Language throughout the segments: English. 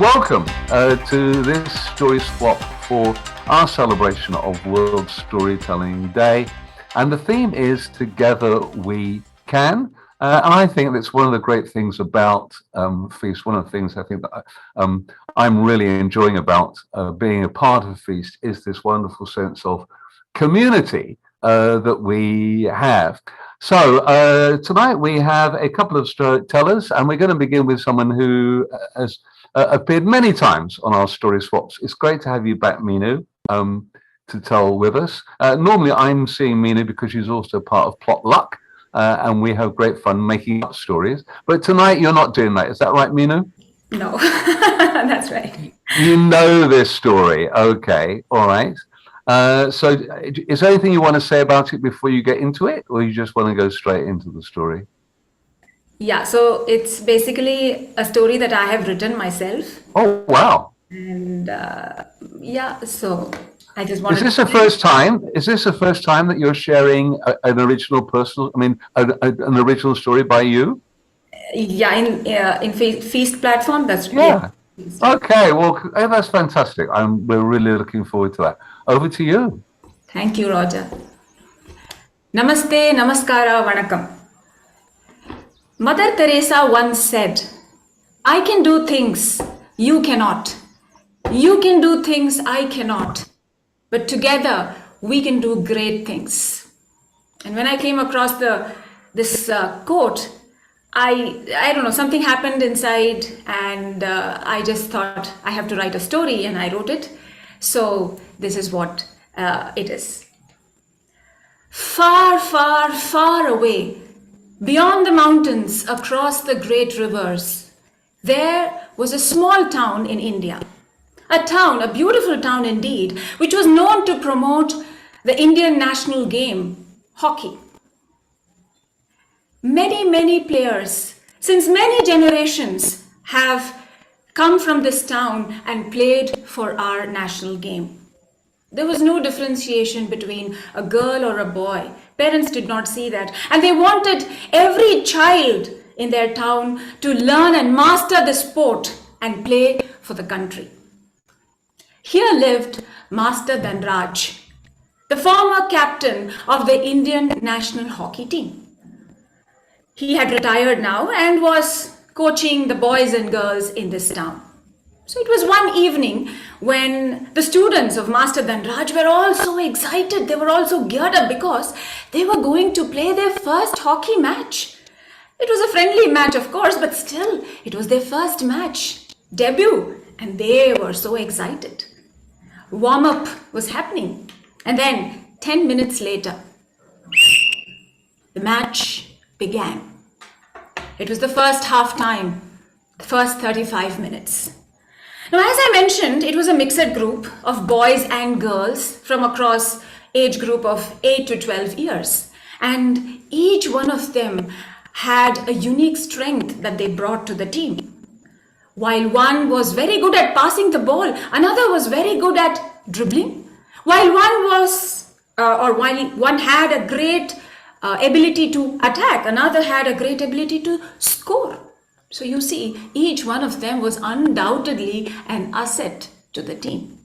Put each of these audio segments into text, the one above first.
Welcome to this story swap for our celebration of World Storytelling Day. And the theme is Together We Can. And I think that's one of the great things about Feast. One of the things I think that I'm really enjoying about being a part of Feast is this wonderful sense of community that we have. So tonight we have a couple of storytellers, and we're going to begin with someone who has appeared many times on our story swaps. It's great to have you back, Meenu, to tell with us. Normally I'm seeing Meenu because she's also part of Plot Luck, and we have great fun making up stories. But tonight you're not doing that. Is that right, Meenu? No, that's right. You know this story. Okay, all right. So is there anything you want to say about it before you get into it, or you just want to go straight into the story? Yeah, so it's basically a story that I have written myself. Oh, wow. And so I just wanted Is this the first time? Is this the first time that you're sharing an original an original story by you? Yeah, in Feast platform, that's Yeah. Okay, well, that's fantastic. We're really looking forward to that. Over to you. Thank you, Roger. Namaste, namaskara, vanakkam. Mother Teresa once said, I can do things you cannot. You can do things I cannot. But together we can do great things. And when I came across this quote, I don't know, something happened inside, and I just thought I have to write a story, and I wrote it. So this is what it is. Far, far, far away, beyond the mountains, across the great rivers, there was a small town in India. A beautiful town indeed, which was known to promote the Indian national game, hockey. Many, many players, since many generations, have come from this town and played for our national game. There was no differentiation between a girl or a boy. Parents did not see that. And they wanted every child in their town to learn and master the sport and play for the country. Here lived Master Dhanraj, the former captain of the Indian national hockey team. He had retired now and was coaching the boys and girls in this town. So it was one evening when the students of Master Dhanraj were all so excited. They were all so geared up because they were going to play their first hockey match. It was a friendly match, of course, but still, it was their first match, debut, and they were so excited. Warm-up was happening, and then 10 minutes later, the match began. It was the first half time, the first 35 minutes. Now, as I mentioned, it was a mixed group of boys and girls from across age group of 8 to 12 years. And each one of them had a unique strength that they brought to the team. While one was very good at passing the ball, another was very good at dribbling. While one had a great ability to attack, another had a great ability to score. So you see, each one of them was undoubtedly an asset to the team.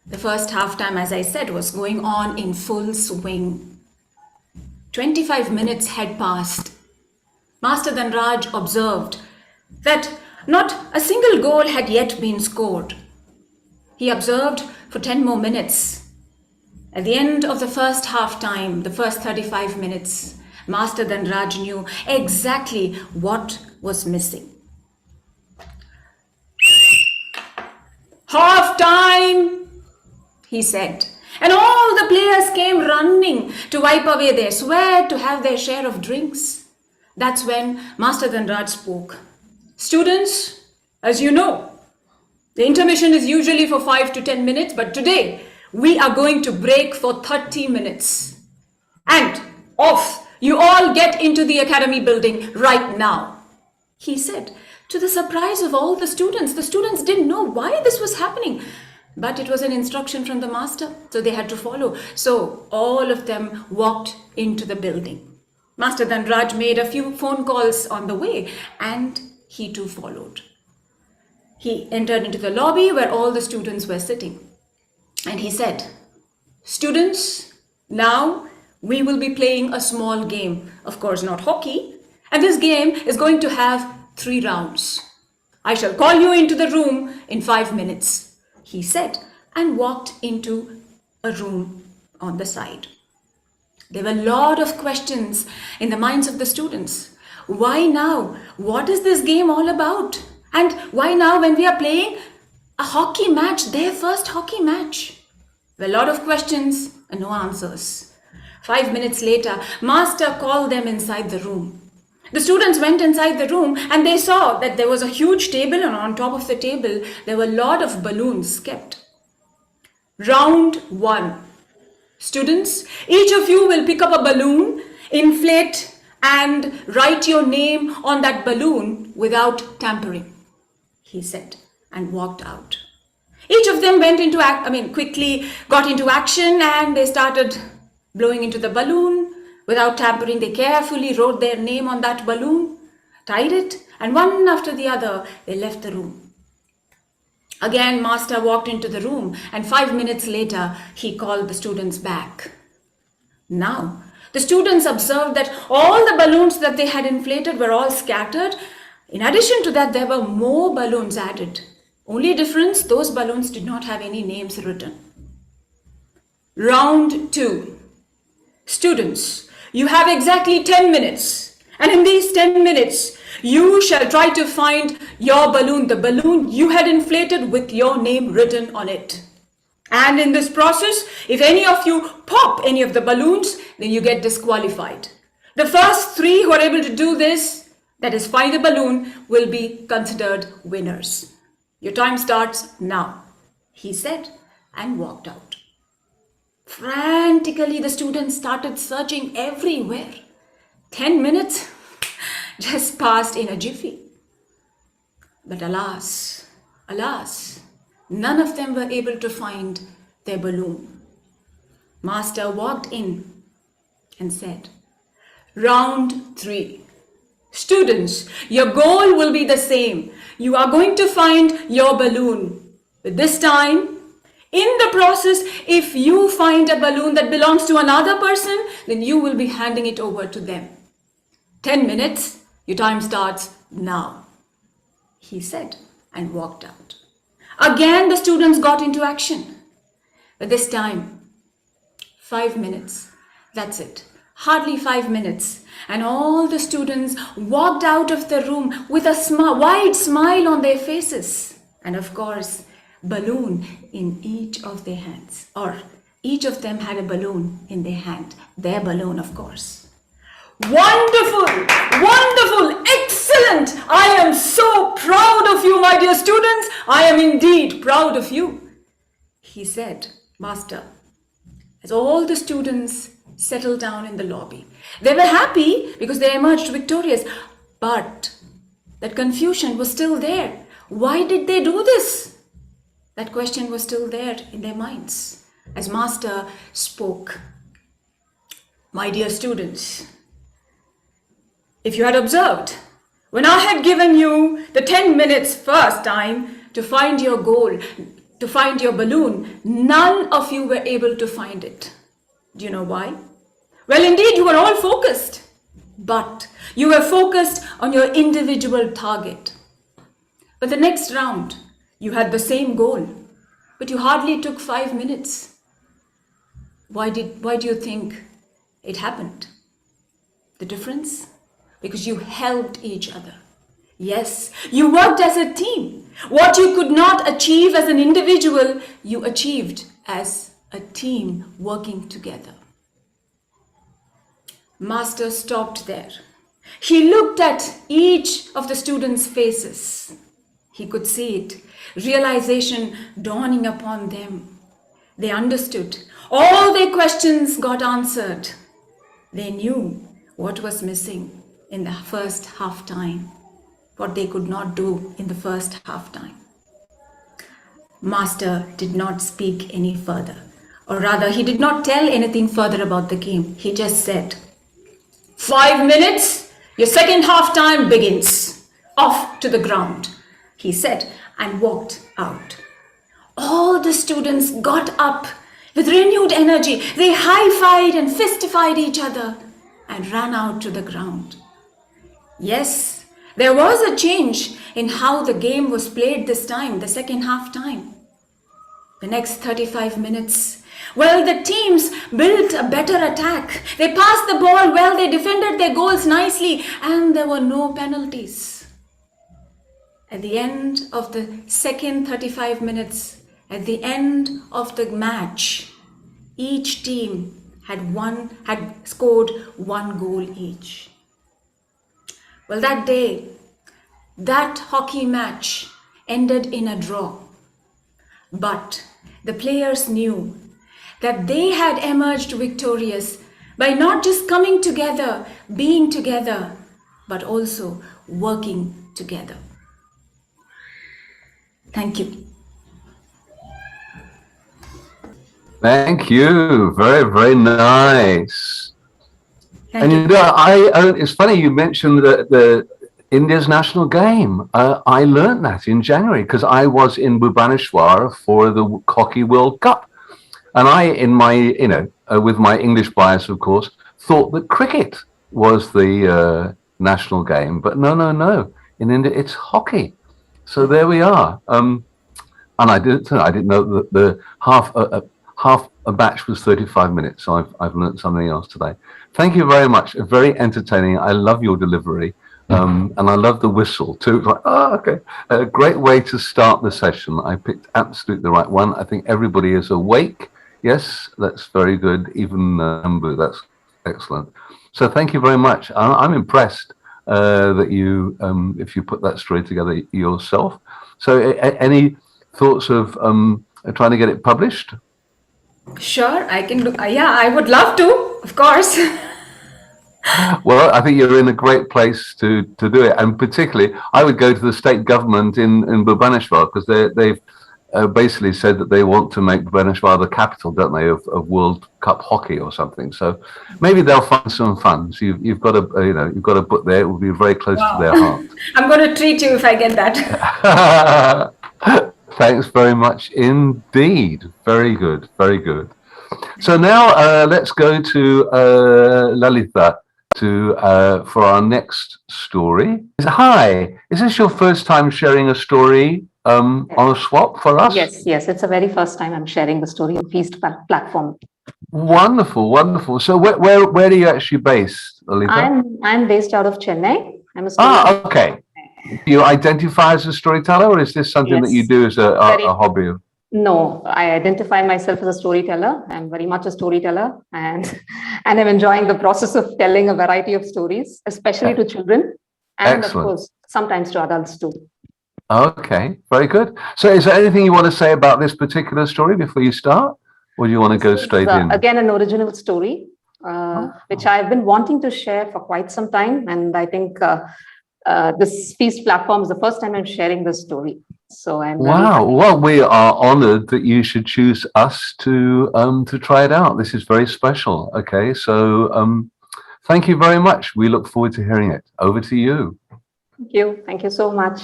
The first halftime, as I said, was going on in full swing. 25 minutes had passed. Master Dhanraj observed that not a single goal had yet been scored. He observed for 10 more minutes. At the end of the first half time, the first 35 minutes, Master Dhanraj knew exactly what was missing. Half time, he said. And all the players came running to wipe away their sweat, to have their share of drinks. That's when Master Dhanraj spoke. Students, as you know, the intermission is usually for 5 to 10 minutes, but today we are going to break for 30 minutes. And off you all get into the academy building right now, he said. To the surprise of all the students didn't know why this was happening. But it was an instruction from the master, so they had to follow. So all of them walked into the building. Master Dhanraj made a few phone calls on the way, and he too followed. He entered into the lobby where all the students were sitting. And he said, "Students, now we will be playing a small game. Of course, not hockey. And this game is going to have 3 rounds. I shall call you into the room in 5 minutes," he said, and walked into a room on the side. There were a lot of questions in the minds of the students. Why now? What is this game all about? And why now when we are playing a hockey match, their first hockey match? There were a lot of questions and no answers. 5 minutes later, Master called them inside the room. The students went inside the room and they saw that there was a huge table, and on top of the table, there were a lot of balloons kept. Round 1. Students, each of you will pick up a balloon, inflate and write your name on that balloon without tampering, he said, and walked out. Each of them quickly got into action, and they started blowing into the balloon. Without tampering, they carefully wrote their name on that balloon, tied it, and one after the other, they left the room. Again, Master walked into the room, and 5 minutes later, he called the students back. Now, the students observed that all the balloons that they had inflated were all scattered. In addition to that, there were more balloons added. Only difference, those balloons did not have any names written. Round 2. Students, you have exactly 10 minutes. And in these 10 minutes, you shall try to find your balloon, the balloon you had inflated with your name written on it. And in this process, if any of you pop any of the balloons, then you get disqualified. The first 3 who are able to do this, that is find the balloon, will be considered winners. Your time starts now, he said, and walked out. Frantically, the students started searching everywhere. 10 minutes just passed in a jiffy. But alas, none of them were able to find their balloon. Master walked in and said, "Round 3. Students, your goal will be the same. You are going to find your balloon. But this time, in the process, if you find a balloon that belongs to another person, then you will be handing it over to them. 10 minutes, your time starts now," he said, and walked out. Again, the students got into action. But this time, 5 minutes. That's it. Hardly 5 minutes. And all the students walked out of the room with a wide smile on their faces. And of course, balloon in each of their hands, or each of them had a balloon in their hand, their balloon, of course. Wonderful, wonderful, excellent. I am so proud of you, my dear students. I am indeed proud of you, he said, Master, as all the students settled down in the lobby. They were happy because they emerged victorious, but that confusion was still there. Why did they do this? That question was still there in their minds as Master spoke. My dear students, if you had observed, when I had given you the 10 minutes first time to find your goal, to find your balloon, none of you were able to find it. Do you know why? Well, indeed, you were all focused, but you were focused on your individual target. But the next round, you had the same goal, but you hardly took 5 minutes. Why do you think it happened? The difference? Because you helped each other. Yes, you worked as a team. What you could not achieve as an individual, you achieved as a team working together. Master stopped there. He looked at each of the students' faces. He could see it, realization dawning upon them. They understood. All their questions got answered. They knew what was missing in the first half time, what they could not do in the first half time. Master did not speak any further, or rather, he did not tell anything further about the game. He just said, 5 minutes, your second half time begins. Off to the ground. he said, and walked out. All the students got up with renewed energy. They high-fived and fistified each other and ran out to the ground. Yes, there was a change in how the game was played this time, the second half time. The next 35 minutes, well, the teams built a better attack. They passed the ball well, they defended their goals nicely, and there were no penalties. At the end of the second 35 minutes, at the end of the match, each team had scored one goal each. Well, that day, that hockey match ended in a draw. But the players knew that they had emerged victorious by not just coming together, being together, but also working together. Thank you. Thank you. Very, very nice. Thank And you. you know, it's funny you mentioned the India's national game. I learned that in January because I was in Bhubaneswar for the Hockey World Cup. And I, in my, with my English bias, of course, thought that cricket was the national game. But no. In India, it's hockey. So there we are. And I didn't know that the half a batch was 35 minutes. So I've learned something else today. Thank you very much. Very entertaining. I love your delivery. And I love the whistle too. It's like, oh, okay. A great way to start the session. I picked absolutely the right one. I think everybody is awake. Yes, that's very good. Even Ambu, that's excellent. So thank you very much. I'm impressed that you, if you put that story together yourself. So any thoughts of trying to get it published? Sure, I can do. Yeah, I would love to, of course. Well, I think you're in a great place to do it, and particularly, I would go to the state government in Bhubaneswar because they've basically said that they want to make Bhubaneswar the capital, don't they, of World Cup hockey or something. So maybe they'll find some funds. You've got a book there. It will be very close to their heart. I'm going to treat you if I get that. Thanks very much indeed. Very good. Very good. So now let's go to Lalitya for our next story. Hi, is this your first time sharing a story on a swap for us? Yes, it's the very first time I'm sharing the story on Feast platform. Wonderful. So where are you actually based, Lalitya? I'm based out of Chennai. I'm a storyteller. Okay. Do you identify as a storyteller, or is this something that you do as a hobby? No, I identify myself as a storyteller. I'm very much a storyteller, and I'm enjoying the process of telling a variety of stories, especially to children, and Excellent. Of course, sometimes to adults too. Okay, very good. So is there anything you want to say about this particular story before you start, or do you want to go straight in? Again, an original story, which I've been wanting to share for quite some time, and I think this Feast platform is the first time I'm sharing this story. So I'm Well, we are honored that you should choose us to try it out. This is very special. Okay, so thank you very much. We look forward to hearing it. Over to you. Thank you so much.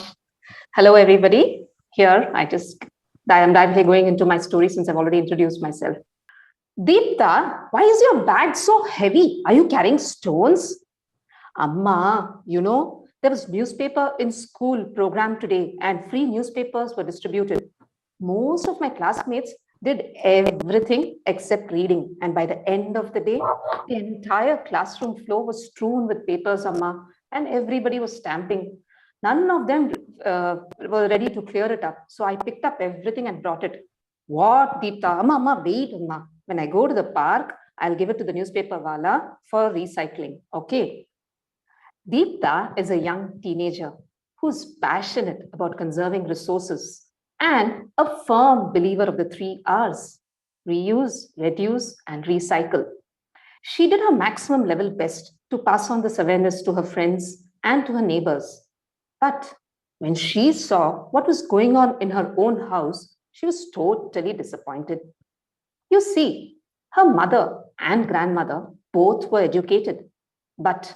Hello everybody. Here I am directly going into my story since I've already introduced myself. Deepta, why is your bag so heavy? Are you carrying stones? Amma, there was newspaper in school program today and free newspapers were distributed. Most of my classmates did everything except reading. And by the end of the day, the entire classroom floor was strewn with papers, Amma, and everybody was stamping. None of them were ready to clear it up. So I picked up everything and brought it. What, Deepta? Amma, wait, Amma. When I go to the park, I'll give it to the newspaper wala for recycling. Okay. Deepta is a young teenager who's passionate about conserving resources and a firm believer of the 3 R's: reuse, reduce, and recycle. She did her maximum level best to pass on this awareness to her friends and to her neighbors. But when she saw what was going on in her own house, she was totally disappointed. You see, her mother and grandmother both were educated, but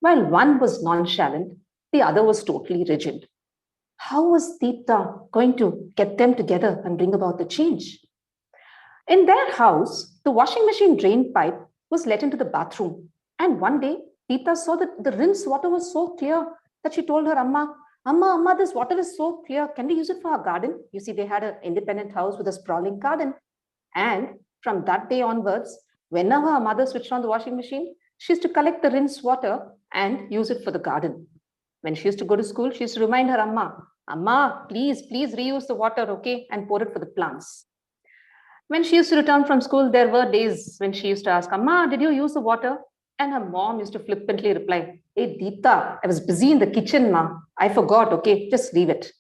while one was nonchalant, the other was totally rigid. How was Deepta going to get them together and bring about the change? In their house, the washing machine drain pipe was let into the bathroom. And one day, Deepta saw that the rinse water was so clear that she told her Amma, Amma, this water is so clear. Can we use it for our garden? You see, they had an independent house with a sprawling garden. And from that day onwards, whenever her mother switched on the washing machine, she used to collect the rinse water and use it for the garden. When she used to go to school, she used to remind her Amma, please reuse the water, okay, and pour it for the plants. When she used to return from school, there were days when she used to ask, Amma, did you use the water? And her mom used to flippantly reply, Hey, Deepta, I was busy in the kitchen, ma. I forgot, okay, just leave it.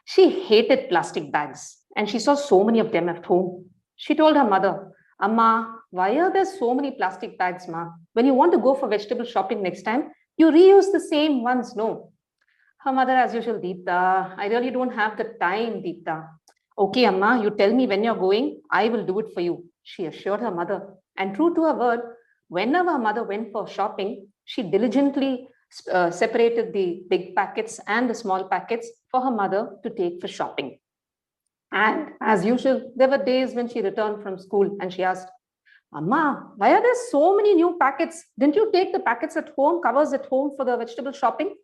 She hated plastic bags and she saw so many of them at home. She told her mother, Amma, why are there so many plastic bags, ma? When you want to go for vegetable shopping next time, you reuse the same ones, no? Her mother, as usual, Deepta, I really don't have the time, Deepta. Okay, Amma, you tell me when you're going, I will do it for you, she assured her mother. And true to her word, whenever her mother went for shopping, she diligently separated the big packets and the small packets for her mother to take for shopping. And as usual, there were days when she returned from school and she asked, Amma, why are there so many new packets? Didn't you take the packets at home, covers at home for the vegetable shopping?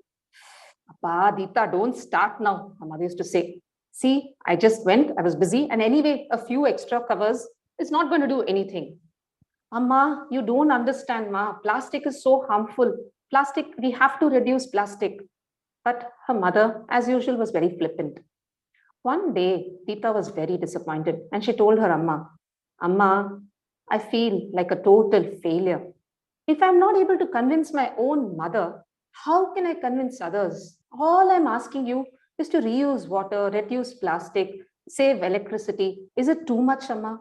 Appa, Deepta, don't start now, her mother used to say. See, I just went, I was busy, and anyway, a few extra covers is not going to do anything. Amma, you don't understand, ma. Plastic is so harmful. Plastic, we have to reduce plastic. But her mother, as usual, was very flippant. One day, Deepta was very disappointed and she told her Amma, I feel like a total failure. If I'm not able to convince my own mother, how can I convince others? All I'm asking you is to reuse water, reduce plastic, save electricity. Is it too much, Amma?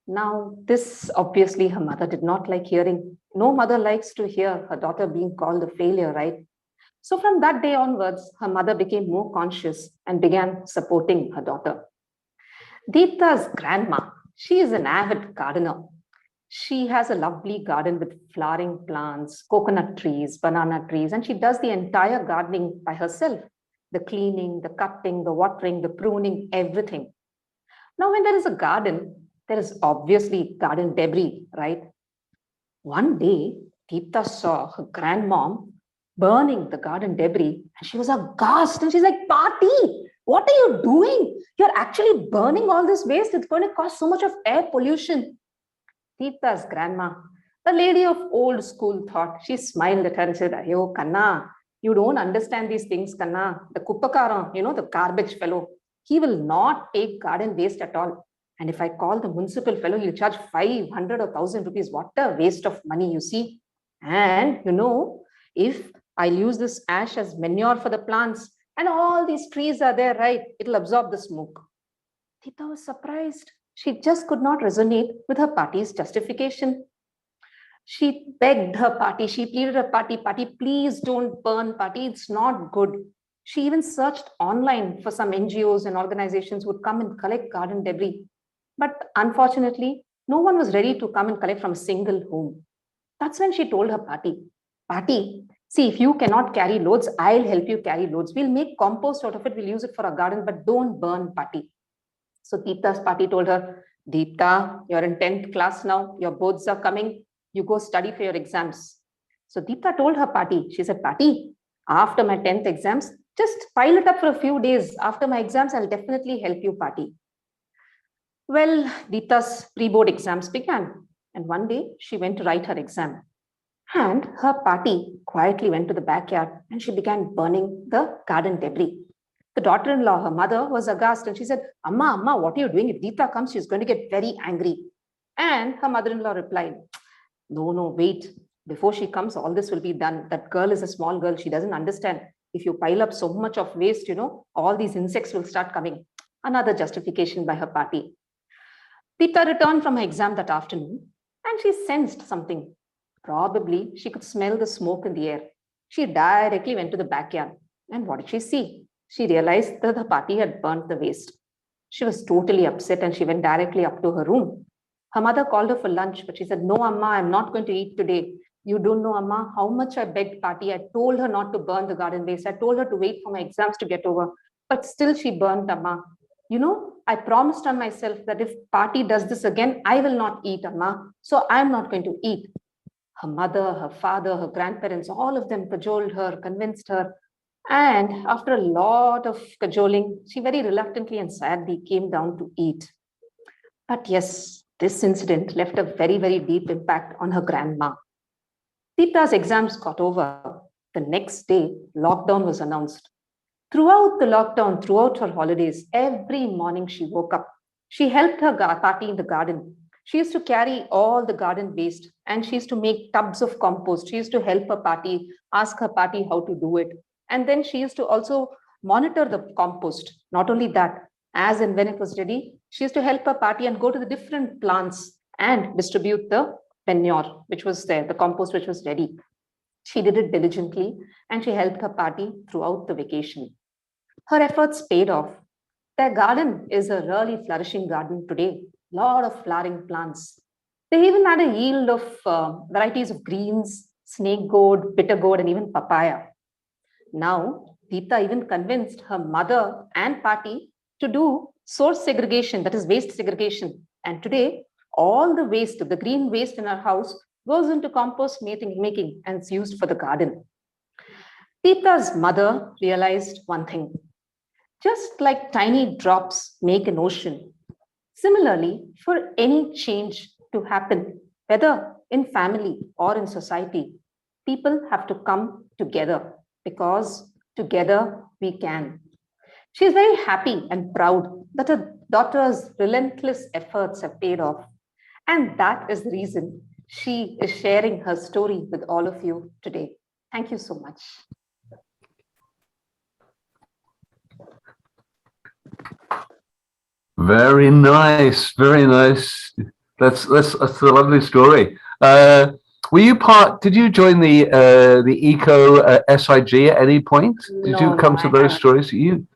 Now, this obviously her mother did not like hearing. No mother likes to hear her daughter being called a failure, right? So from that day onwards, her mother became more conscious and began supporting her daughter. Deepta's grandma, she is an avid gardener. She has a lovely garden with flowering plants, coconut trees, banana trees, and she does the entire gardening by herself. The cleaning, the cutting, the watering, the pruning, everything. Now, when there is a garden, there is obviously garden debris, right? One day, Deepta saw her grandmom burning the garden debris and she was aghast and she's like, Party, what are you doing? You're actually burning all this waste. It's going to cause so much of air pollution. Deepta's grandma, a lady of old school thought, she smiled at her and said, Ayo, Kanna, you don't understand these things, Kanna. The Kuppakaram, the garbage fellow, he will not take garden waste at all. And if I call the municipal fellow, he'll charge 500 or 1,000 rupees. What a waste of money, you see. And, if I'll use this ash as manure for the plants and all these trees are there, right, it'll absorb the smoke. Tita was surprised. She just could not resonate with her party's justification. She begged her party, she pleaded her party, please don't burn, party, it's not good. She even searched online for some NGOs and organizations who would come and collect garden debris. But unfortunately, no one was ready to come and collect from a single home. That's when she told her party, see, if you cannot carry loads, I'll help you carry loads. We'll make compost out of it, we'll use it for our garden, but don't burn, party. So Deepta's party told her, Deepta, you're in 10th class now, your boards are coming, you go study for your exams. So Deepta told her party, she said, Party, after my 10th exams, just pile it up for a few days. After my exams, I'll definitely help you, party. Well, Deepta's pre-board exams began. And one day she went to write her exam. And her party quietly went to the backyard and she began burning the garden debris. The daughter-in-law, her mother, was aghast and she said, Amma, what are you doing? If Deepta comes, she's going to get very angry. And her mother-in-law replied, No, wait. Before she comes, all this will be done. That girl is a small girl. She doesn't understand. If you pile up so much of waste, all these insects will start coming. Another justification by her party. Deepta returned from her exam that afternoon and she sensed something. Probably she could smell the smoke in the air. She directly went to the backyard. And what did she see? She realized that the party had burnt the waste. She was totally upset and she went directly up to her room. Her mother called her for lunch, but she said, No, Amma, I'm not going to eat today. You don't know, Amma, how much I begged Patti. I told her not to burn the garden waste. I told her to wait for my exams to get over, but still she burned, Amma. You know, I promised on myself that if Patti does this again, I will not eat, Amma. So I'm not going to eat. Her mother, her father, her grandparents, all of them cajoled her, convinced her. And after a lot of cajoling, she very reluctantly and sadly came down to eat. But yes, this incident left a very, very deep impact on her grandma. Tita's exams got over. The next day, lockdown was announced. Throughout the lockdown, throughout her holidays, every morning she woke up. She helped her Patti in the garden. She used to carry all the garden waste and she used to make tubs of compost. She used to help her Patti, ask her Patti how to do it. And then she used to also monitor the compost. Not only that, as and when it was ready, she used to help her Patti and go to the different plants and distribute the manure, which was there, the compost which was ready. She did it diligently and she helped her Patti throughout the vacation. Her efforts paid off. Their garden is a really flourishing garden today. Lot of flowering plants. They even had a yield of varieties of greens, snake gourd, bitter gourd, and even papaya. Now, Tita even convinced her mother and Patti to do source segregation, that is waste segregation. And today, all the waste, the green waste in our house goes into compost making and it's used for the garden. Tita's mother realized one thing. Just like tiny drops make an ocean, similarly, for any change to happen, whether in family or in society, people have to come together because together we can. She is very happy and proud that her daughter's relentless efforts have paid off. And that is the reason she is sharing her story with all of you today. Thank you so much. Very nice, very nice. That's a lovely story. Were you part? Did you join the Eco SIG at any point? Did you come to those stories? You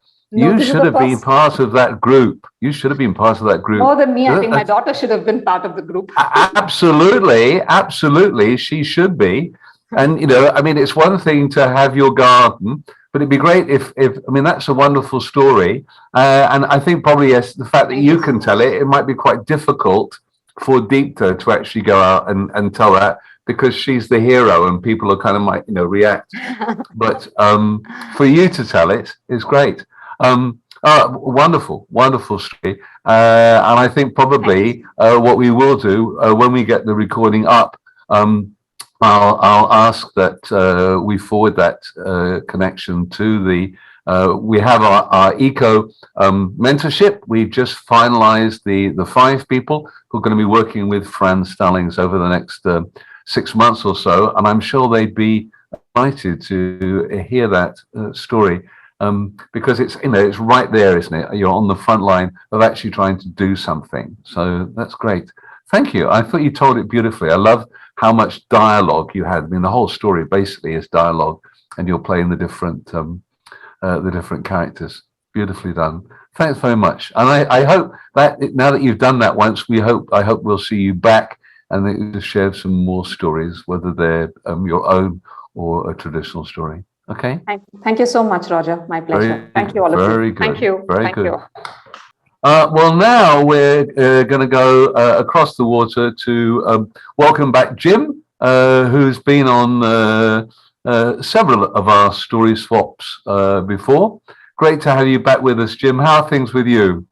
should have been part of that group. You should have been part of that group. More than me, I think my daughter should have been part of the group. Absolutely, absolutely, she should be. And you know, I mean, it's one thing to have your garden, but it'd be great if I mean, that's a wonderful story. And I think probably yes, the fact that you can tell it, it might be quite difficult for Deepta to actually go out and tell that because she's the hero and people are kind of might react. But for you to tell it is great. Wonderful, wonderful story. And I think probably what we will do when we get the recording up, I'll ask that we forward that connection to the. We have our eco mentorship. We've just finalized the 5 people who are going to be working with Fran Stallings over the next 6 months or so, and I'm sure they'd be delighted to hear that story. Because it's it's right there, isn't it? You're on the front line of actually trying to do something. So that's great. Thank you. I thought you told it beautifully. I love how much dialogue you had. I mean, the whole story basically is dialogue, and you're playing the different characters. Beautifully done. Thanks very much. And I hope that now that you've done that once, I hope we'll see you back and that you share some more stories, whether they're your own or a traditional story. Okay. Thank you so much, Roger. My pleasure. Thank you all of you. Very good. Thank you. Very good. Well, now we're going to go across the water to welcome back Jim, who's been on several of our story swaps before. Great to have you back with us, Jim. How are things with you?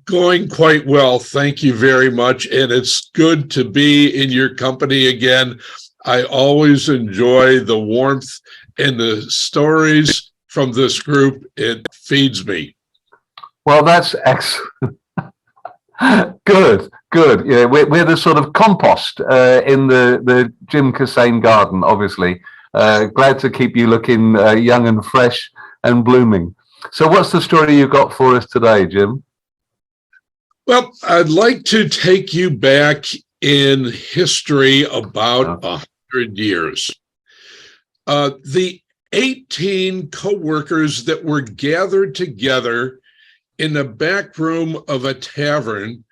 Going quite well. Thank you very much. And it's good to be in your company again. I always enjoy the warmth and the stories from this group. It feeds me. Well, that's excellent. Good. Yeah, we're the sort of compost in the Jim Kissane garden, obviously. Glad to keep you looking young and fresh and blooming. So what's the story you got for us today, Jim? Well, I'd like to take you back in history about 100 years. The 18 co-workers that were gathered together in the back room of a tavern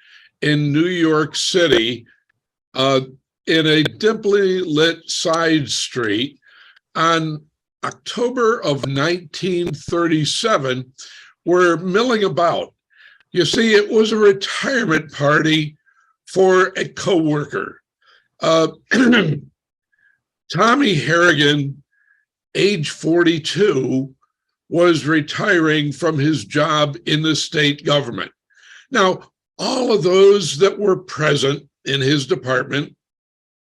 in New York City in a dimly lit side street on October of 1937 were milling about. You see, it was a retirement party for a coworker. Tommy Harrigan, age 42, was retiring from his job in the state government. Now, all of those that were present in his department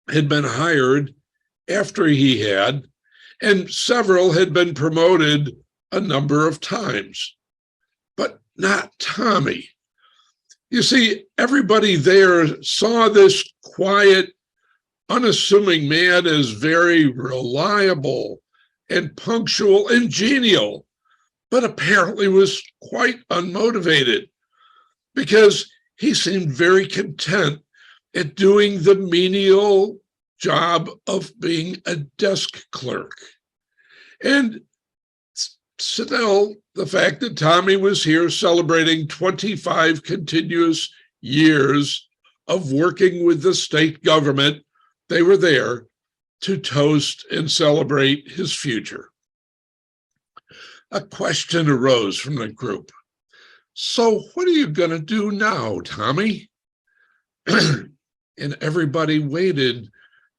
had been hired after he had, and several had been promoted a number of times, but not Tommy. You see, everybody there saw this quiet, unassuming man as very reliable and punctual and genial, but apparently was quite unmotivated because he seemed very content at doing the menial job of being a desk clerk. And still, the fact that Tommy was here celebrating 25 continuous years of working with the state government, they were there to toast and celebrate his future. A question arose from the group. So what are you going to do now, Tommy? And everybody waited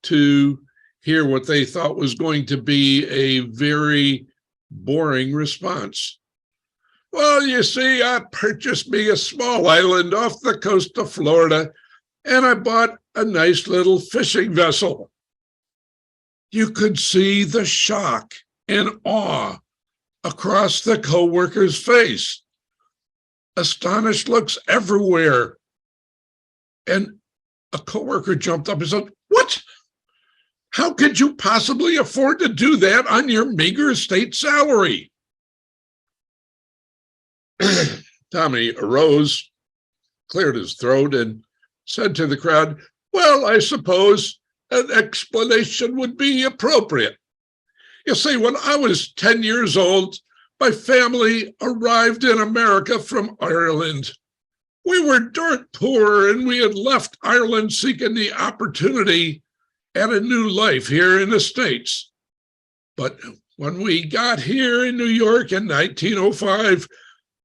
to hear what they thought was going to be a very boring response. Well, you see, I purchased me a small island off the coast of Florida, and I bought a nice little fishing vessel. You could see the shock and awe across the coworker's face. Astonished looks everywhere. And a coworker jumped up and said, "What? How could you possibly afford to do that on your meager state salary?" Tommy arose, cleared his throat, and said to the crowd, "Well, I suppose an explanation would be appropriate. You see, when I was 10 years old, my family arrived in America from Ireland. We were dirt poor, and we had left Ireland seeking the opportunity at a new life here in the States. But when we got here in New York in 1905,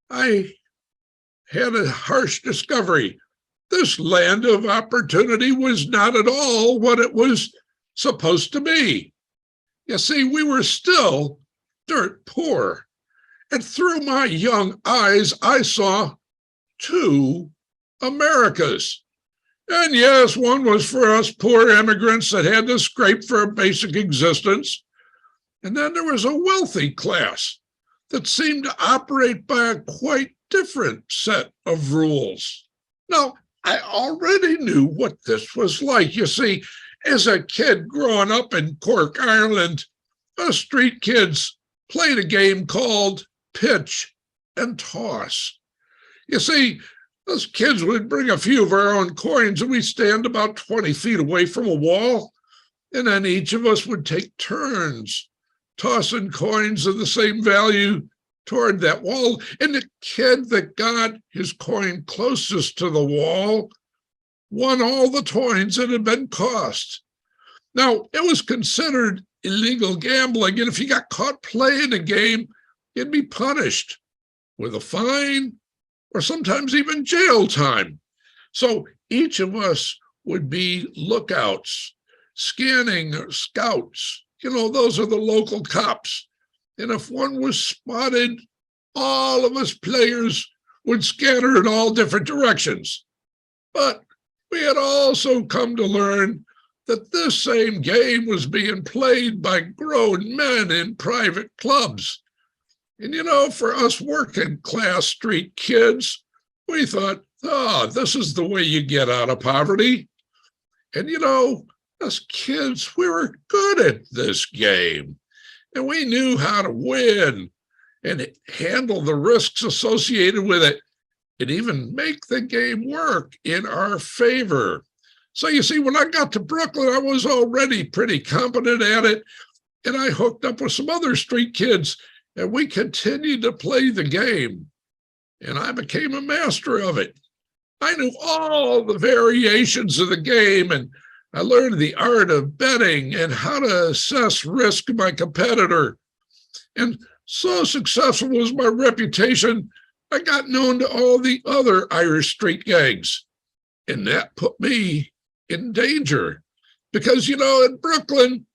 I had a harsh discovery. This land of opportunity was not at all what it was supposed to be. You see, we were still dirt poor. And through my young eyes, I saw two Americas. And yes, one was for us poor immigrants that had to scrape for a basic existence. And then there was a wealthy class that seemed to operate by a quite different set of rules. Now, I already knew what this was like. You see, as a kid growing up in Cork, Ireland, us street kids played a game called pitch and toss. You see, us kids would bring a few of our own coins and we'd stand about 20 feet away from a wall, and then each of us would take turns tossing coins of the same value toward that wall, and the kid that got his coin closest to the wall won all the coins that had been tossed. Now, it was considered illegal gambling, and if you got caught playing the game, you'd be punished with a fine or sometimes even jail time. So each of us would be lookouts, scanning or scouts. You know, those are the local cops. And if one was spotted, all of us players would scatter in all different directions. But we had also come to learn that this same game was being played by grown men in private clubs. And, you know, for us working class street kids, we thought, this is the way you get out of poverty. And, you know, us kids, we were good at this game. And we knew how to win and handle the risks associated with it and even make the game work in our favor. So you see, when I got to Brooklyn, I was already pretty competent at it. And I hooked up with some other street kids, and we continued to play the game. And I became a master of it. I knew all the variations of the game, and I learned the art of betting and how to assess risk of my competitor. And so successful was my reputation, I got known to all the other Irish street gangs. And that put me in danger because, in Brooklyn,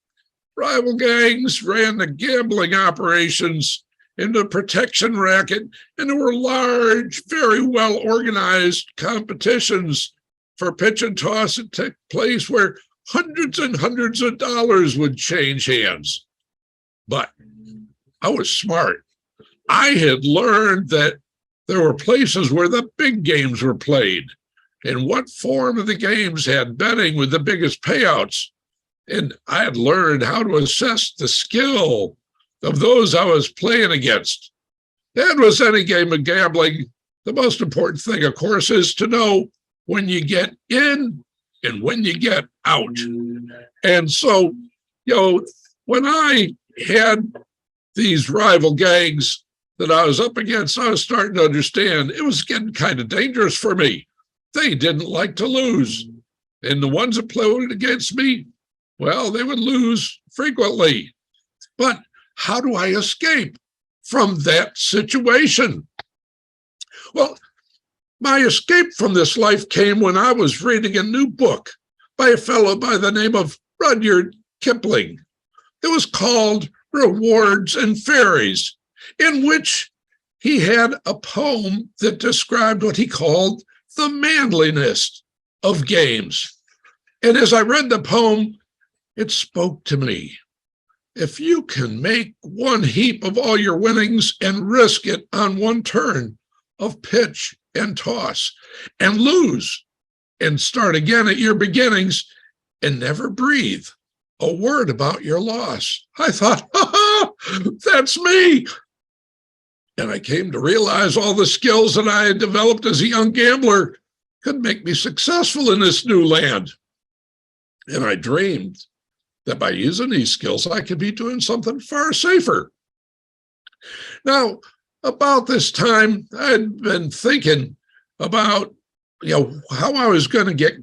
rival gangs ran the gambling operations and the protection racket, and there were large, very well organized competitions for pitch and toss that took place where hundreds and hundreds of dollars would change hands. But I was smart. I had learned that there were places where the big games were played and what form of the games had betting with the biggest payouts. And I had learned how to assess the skill of those I was playing against. That was any game of gambling. The most important thing, of course, is to know when you get in and when you get out. And so, when I had these rival gangs that I was up against, I was starting to understand it was getting kind of dangerous for me. They didn't like to lose. And the ones that played against me, well, they would lose frequently. But how do I escape from that situation? Well, my escape from this life came when I was reading a new book by a fellow by the name of Rudyard Kipling. It was called Rewards and Fairies, in which he had a poem that described what he called the manliness of games. And as I read the poem, it spoke to me. If you can make one heap of all your winnings and risk it on one turn of pitch and toss and lose and start again at your beginnings and never breathe a word about your loss, I thought, that's me. And I came to realize all the skills that I had developed as a young gambler could make me successful in this new land. And I dreamed that by using these skills, I could be doing something far safer. Now, about this time, I'd been thinking about, how I was going to get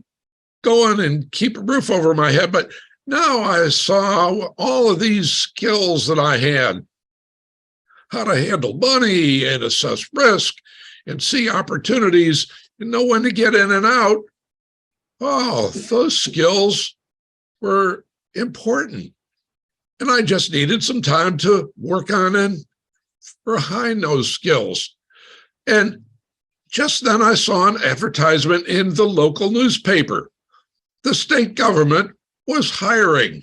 going and keep a roof over my head. But now I saw all of these skills that I had, how to handle money and assess risk and see opportunities and know when to get in and out. Oh, those skills were important. And I just needed some time to work on and refine those skills. And just then I saw an advertisement in the local newspaper. The state government was hiring.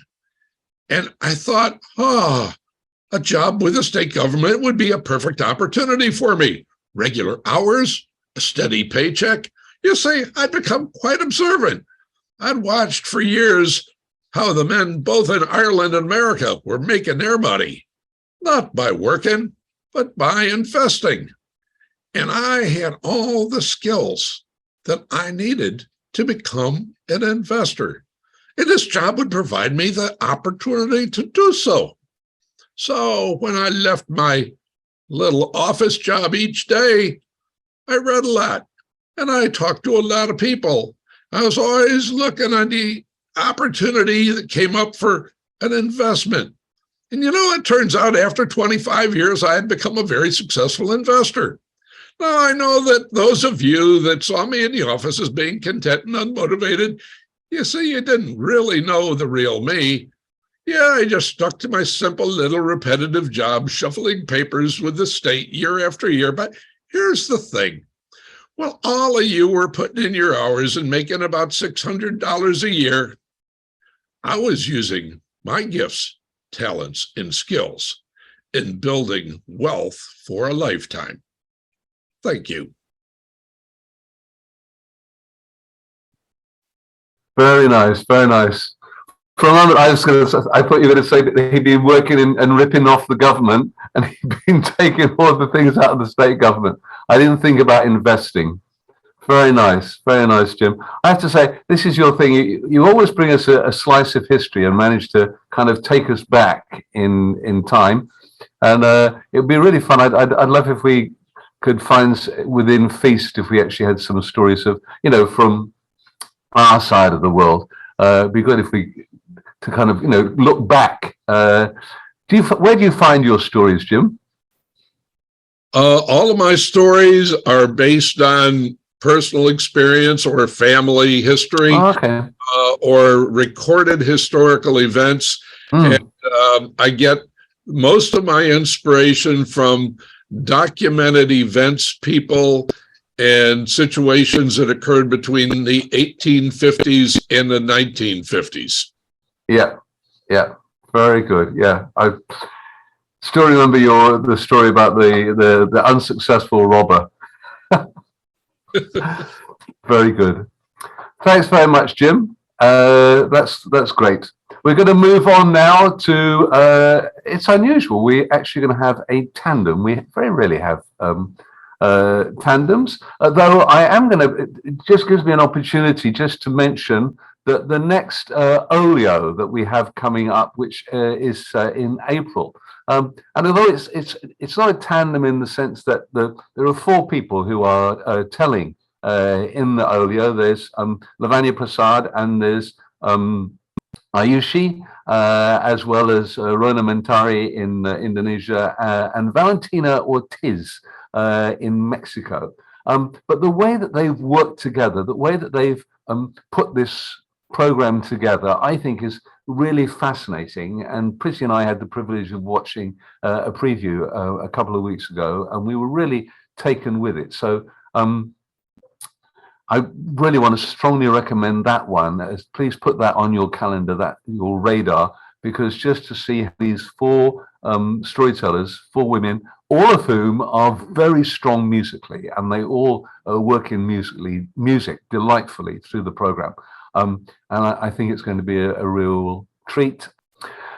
And I thought, a job with the state government would be a perfect opportunity for me. Regular hours, a steady paycheck. You see, I'd become quite observant. I'd watched for years how the men both in Ireland and America were making their money, not by working, but by investing. And I had all the skills that I needed to become an investor. And this job would provide me the opportunity to do so. So when I left my little office job each day, I read a lot and I talked to a lot of people. I was always looking on the opportunity that came up for an investment. And it turns out after 25 years, I had become a very successful investor. Now, I know that those of you that saw me in the office as being content and unmotivated, you see, you didn't really know the real me. Yeah, I just stuck to my simple little repetitive job, shuffling papers with the state year after year. But here's the thing. Well, all of you were putting in your hours and making about $600 a year. I was using my gifts, talents, and skills in building wealth for a lifetime. Thank you. Very nice, very nice. For a moment, I thought you were going to say that he'd been working and ripping off the government and he'd been taking all the things out of the state government. I didn't think about investing. Very nice, Jim. I have to say, this is your thing. You always bring us a slice of history and manage to kind of take us back in time. And it'd be really fun. I'd love if we could find within Feast, if we actually had some stories of, from our side of the world. it'd be good if we to kind of look back. Where do you find your stories, Jim? All of my stories are based on personal experience or family history, Okay. or recorded historical events. And I get most of my inspiration from documented events, people, and situations that occurred between the 1850s and the 1950s. Yeah, yeah, very good. Yeah, I still remember the story about the unsuccessful robber. Very good. Thanks very much, Jim. That's great. We're going to move on now to. It's unusual. We're actually going to have a tandem. We very rarely have tandems. Though I am going to. It just gives me an opportunity just to mention that the next olio that we have coming up, which is in April. And although it's not a tandem in the sense that there are 4 people who are telling in the olio. There's Lavanya Prasad, and there's Ayushi, as well as Rona Mentari in Indonesia, and Valentina Ortiz in Mexico. But the way that they've worked together, the way that they've put this program together, I think is really fascinating. And Prissy and I had the privilege of watching a preview a couple of weeks ago, and we were really taken with it. So I really want to strongly recommend that one. Please put that on your calendar, your radar, because just to see these 4 storytellers, 4 women, all of whom are very strong musically, and they all work in music delightfully through the program. And I think it's going to be a real treat.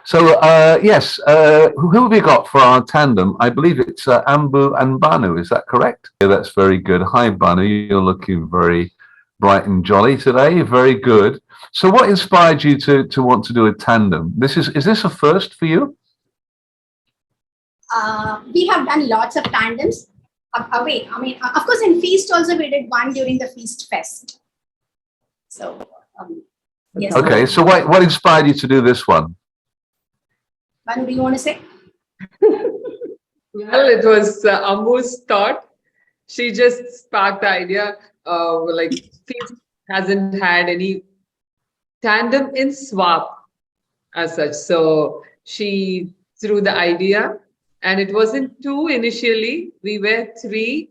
So yes, who have we got for our tandem? I believe it's Ambu and Banu. Is that correct? Yeah, that's very good. Hi, Banu. You're looking very bright and jolly today. Very good. So, what inspired you to want to do a tandem? Is this a first for you? We have done lots of tandems. Wait, I mean, of course, in Feast also we did one during the Feast Fest. So, yes. Okay. So, what inspired you to do this one? Banu, do you want to say? Well, it was Ambu's thought. She just sparked the idea. Like Feast hasn't had any tandem in swap as such. So she threw the idea, and it wasn't 2 initially. We were 3.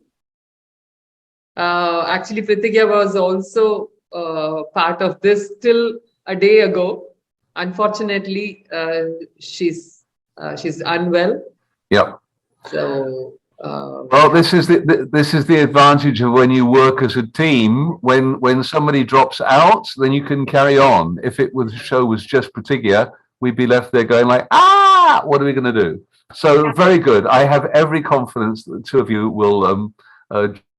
Actually, Pritigya was also part of this till a day ago. Unfortunately, she's unwell. Yep. So well, this is the advantage of when you work as a team. When somebody drops out, then you can carry on. If the show was just Pratigya, we'd be left there going like, what are we going to do? So very good. I have every confidence that the 2 of you will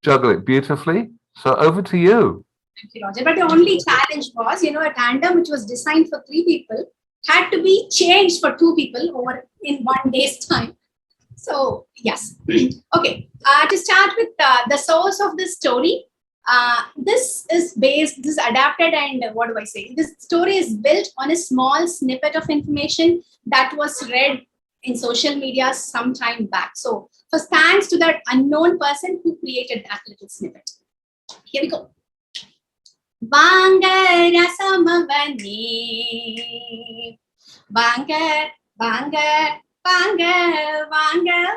juggle it beautifully. So over to you. Thank you, Roger. But the only challenge was, a tandem which was designed for 3 people had to be changed for 2 people over in 1 day's time. So, yes. Okay. To start with the source of this story, this is adapted, and what do I say? This story is built on a small snippet of information that was read in social media some time back. So, first, thanks to that unknown person who created that little snippet. Here we go. Banga rasamavani, banga, banga, banga, banga,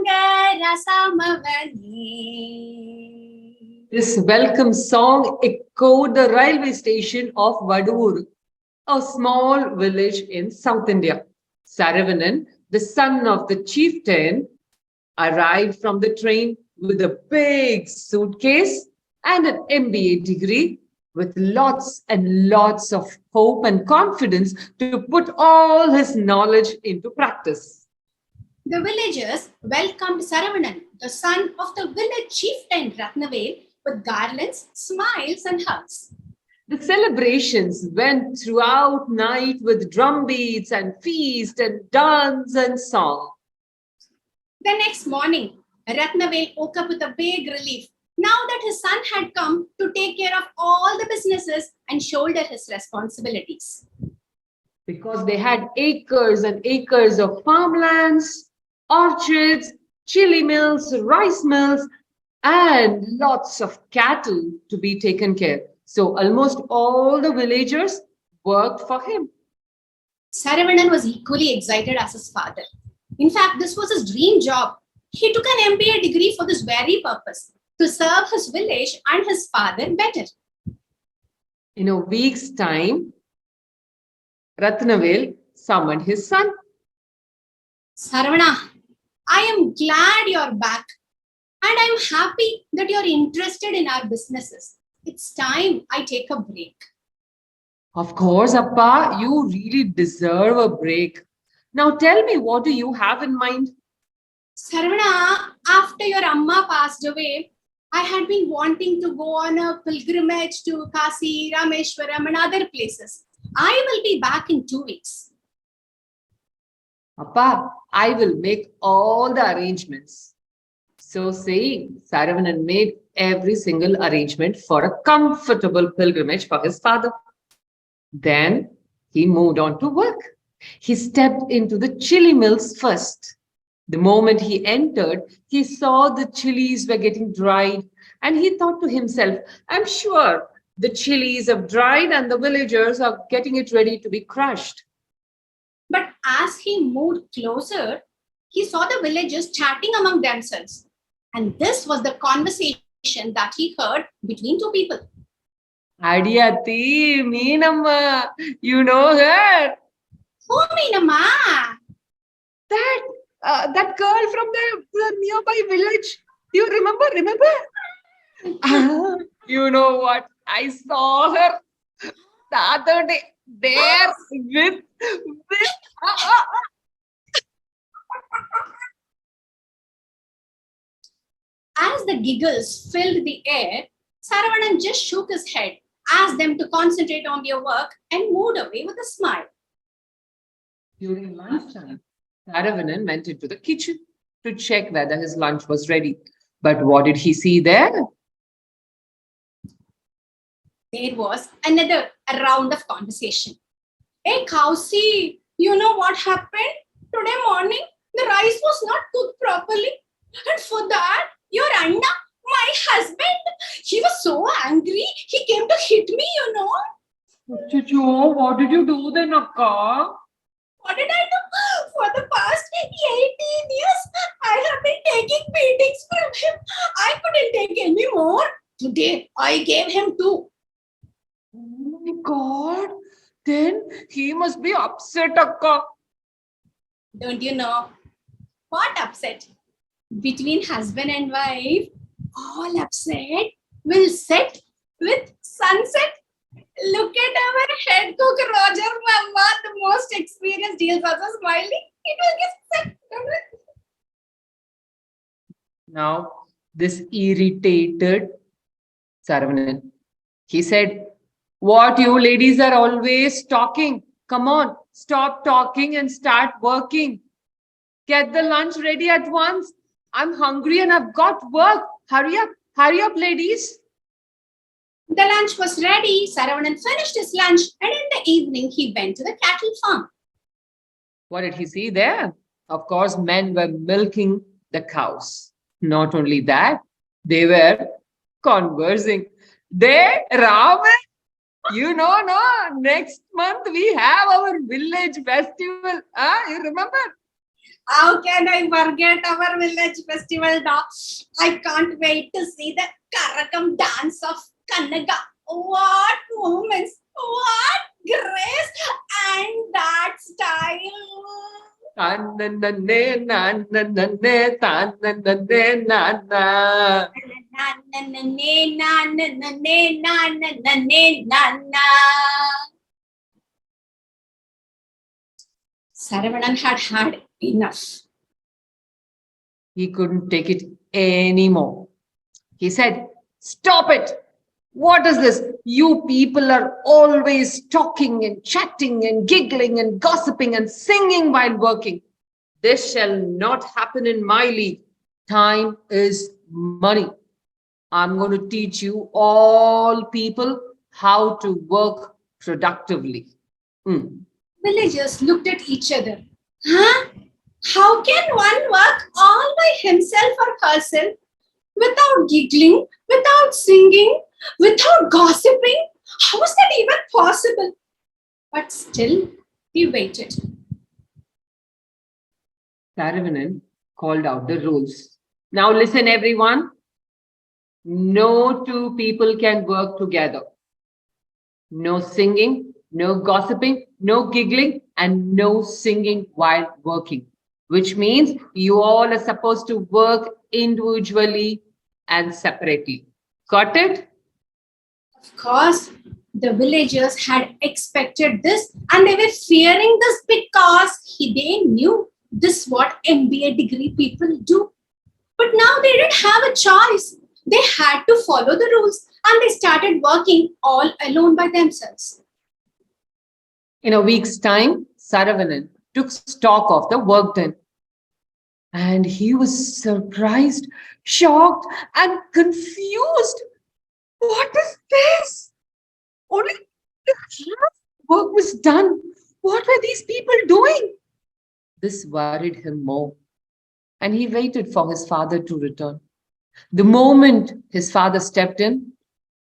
banga rasamavani. This welcome song echoed the railway station of Vadur, a small village in South India. Saravanan, the son of the chieftain, arrived from the train with a big suitcase and an MBA degree, with lots and lots of hope and confidence to put all his knowledge into practice. The villagers welcomed Saravanan, the son of the village chieftain Ratnavale, with garlands, smiles, and hugs. The celebrations went throughout night with drum beats and feast and dance and song. The next morning, Ratnavale woke up with a big relief. now that his son had come to take care of all the businesses and shoulder his responsibilities. Because they had acres and acres of farmlands, orchards, chili mills, rice mills, and lots of cattle to be taken care. So almost all the villagers worked for him. Saravanan was equally excited as his father. In fact, this was his dream job. He took an MBA degree for this very purpose, to serve his village and his father better. In a week's time, Ratnavel summoned his son. Saravana, I am glad you're back, and I'm happy that you're interested in our businesses. It's time I take a break. Of course, Appa, you really deserve a break. Now tell me, what do you have in mind? Saravana, after your Amma passed away, I had been wanting to go on a pilgrimage to Kasi, Rameshwaram, and other places. I will be back in 2 weeks. Appa, I will make all the arrangements. So saying, Saravanan made every single arrangement for a comfortable pilgrimage for his father. Then he moved on to work. He stepped into the chili mills first. The moment he entered, he saw the chilies were getting dried, and he thought to himself, I'm sure the chilies have dried and the villagers are getting it ready to be crushed. But as he moved closer, he saw the villagers chatting among themselves. And this was the conversation that he heard between two people. Adiyati, Meenamma, you know her? Who, Meenamma? That girl from the nearby village. Do you remember? You know what? I saw her the other day there with As the giggles filled the air, Saravanan just shook his head, asked them to concentrate on their work, and moved away with a smile. During lunchtime, Saravanan went into the kitchen to check whether his lunch was ready. But what did he see there? There was another round of conversation. Hey, Kausi, you know what happened? Today morning, the rice was not cooked properly. And for that, your Anna, my husband, he was so angry, he came to hit me, you know. Chuchu, what did you do then, Akka? What did I do? For the past 18 years, I have been taking beatings from him. I couldn't take any more. Today, I gave him 2. Oh my God. Then he must be upset, Akka. Don't you know? What upset? Between husband and wife, all upset will set with sunset. Look at our head cook, Roger Mama, the most experienced. He is also smiling. It will get set. Now, this irritated Saravanan. He said, what you ladies are always talking? Come on, stop talking and start working. Get the lunch ready at once. I'm hungry and I've got work. Hurry up, ladies. The lunch was ready. Saravanan finished his lunch, and in the evening, he went to the cattle farm. What did he see there? Of course, men were milking the cows. Not only that, they were conversing. Raman, you know, no, next month we have our village festival. You remember? How can I forget our village festival now? I can't wait to see the Karakam dance of Kannaga. What movements, what grace, and that style. Saravanan had had enough. He couldn't take it anymore. He said, stop it. What is this? You people are always talking and chatting and giggling and gossiping and singing while working. This shall not happen in my league. Time is money. I'm going to teach you all people how to work productively. Hmm. Villagers looked at each other. Huh? How can one work all by himself or herself without giggling, without singing, without gossiping? How is that even possible? But still, he waited. Saravanan called out the rules. Now listen, everyone. No two people can work together. No singing, no gossiping, no giggling, and no singing while working, which means you all are supposed to work individually and separately. Got it? Of course, the villagers had expected this and they were fearing this because they knew this what MBA degree people do. But now they didn't have a choice. They had to follow the rules and they started working all alone by themselves. In a week's time, Saravanan took stock of the work done. And he was surprised, shocked, and confused. What is this? Only half work was done. What were these people doing? This worried him more, and he waited for his father to return. The moment his father stepped in,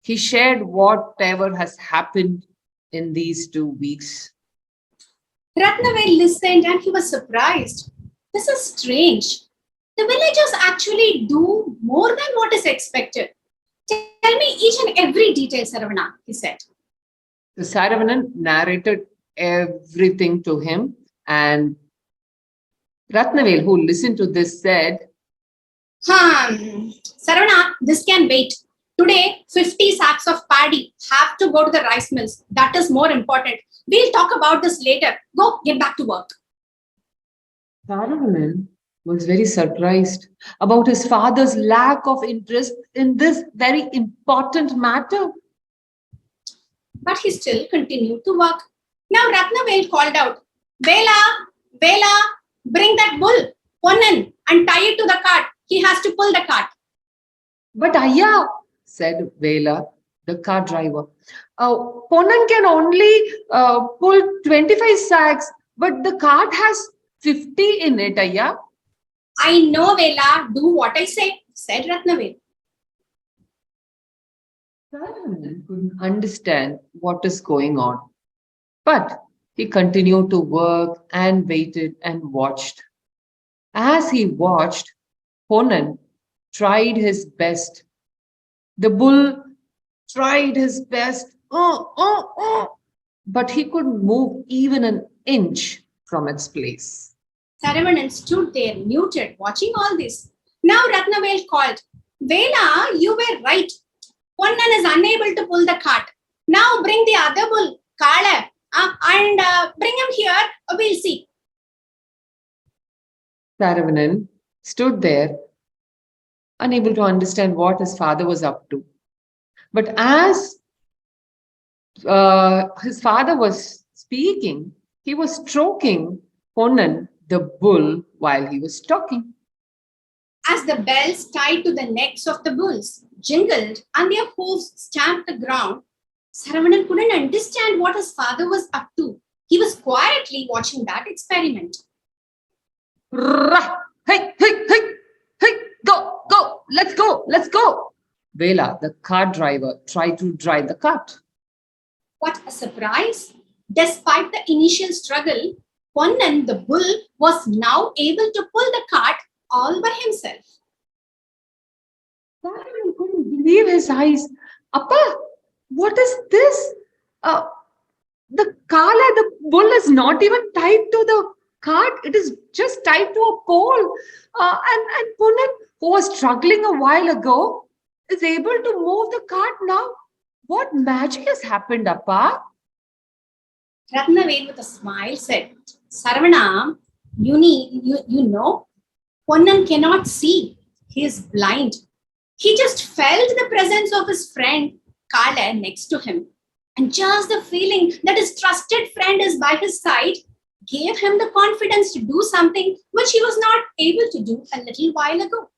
he shared whatever has happened in these 2 weeks. Ratnavel listened and he was surprised. This is strange. The villagers actually do more than what is expected. Tell me each and every detail, Saravana, he said. The Saravanan narrated everything to him, and Ratnavel, who listened to this, said, Saravana, this can wait. Today, 50 sacks of paddy have to go to the rice mills. That is more important. We'll talk about this later. Go, get back to work. Saravanan was very surprised about his father's lack of interest in this very important matter. But he still continued to work. Now Ratnavel called out, Vela, Vela, bring that bull, Ponnan, and tie it to the cart. He has to pull the cart. But Ayya, said Vela, the car driver, Ponnan can only pull 25 sacks, but the cart has 50 in it, Ayya. I know, Vela, do what I say, said Ratnavel. Saravanan couldn't understand what is going on, but he continued to work and waited and watched. As he watched, Ponnan tried his best. The bull tried his best, but he couldn't move even an inch from its place. Saravanan stood there, muted, watching all this. Now Ratnavel called, Vela, you were right. Ponnan is unable to pull the cart. Now bring the other bull, Kala, and bring him here. We'll see. Saravanan stood there, unable to understand what his father was up to. But as his father was speaking, he was stroking Ponnan, the bull, while he was talking. As the bells tied to the necks of the bulls jingled and their hooves stamped the ground, Saravanan couldn't understand what his father was up to. He was quietly watching that experiment. Rah! Hey, hey, hey, hey, go, go, let's go, let's go. Vela, the cart driver, tried to drive the cart. What a surprise! Despite the initial struggle, Ponnan the bull was now able to pull the cart all by himself. Saravanan couldn't believe his eyes. Appa, what is this? The Kala, the bull is not even tied to the cart. It is just tied to a pole. And Ponnan, who was struggling a while ago, is able to move the cart now. What magic has happened, Appa? Ratnavel with a smile said, Saravana, you know, Ponnan cannot see. He is blind. He just felt the presence of his friend Kala next to him. And just the feeling that his trusted friend is by his side gave him the confidence to do something which he was not able to do a little while ago.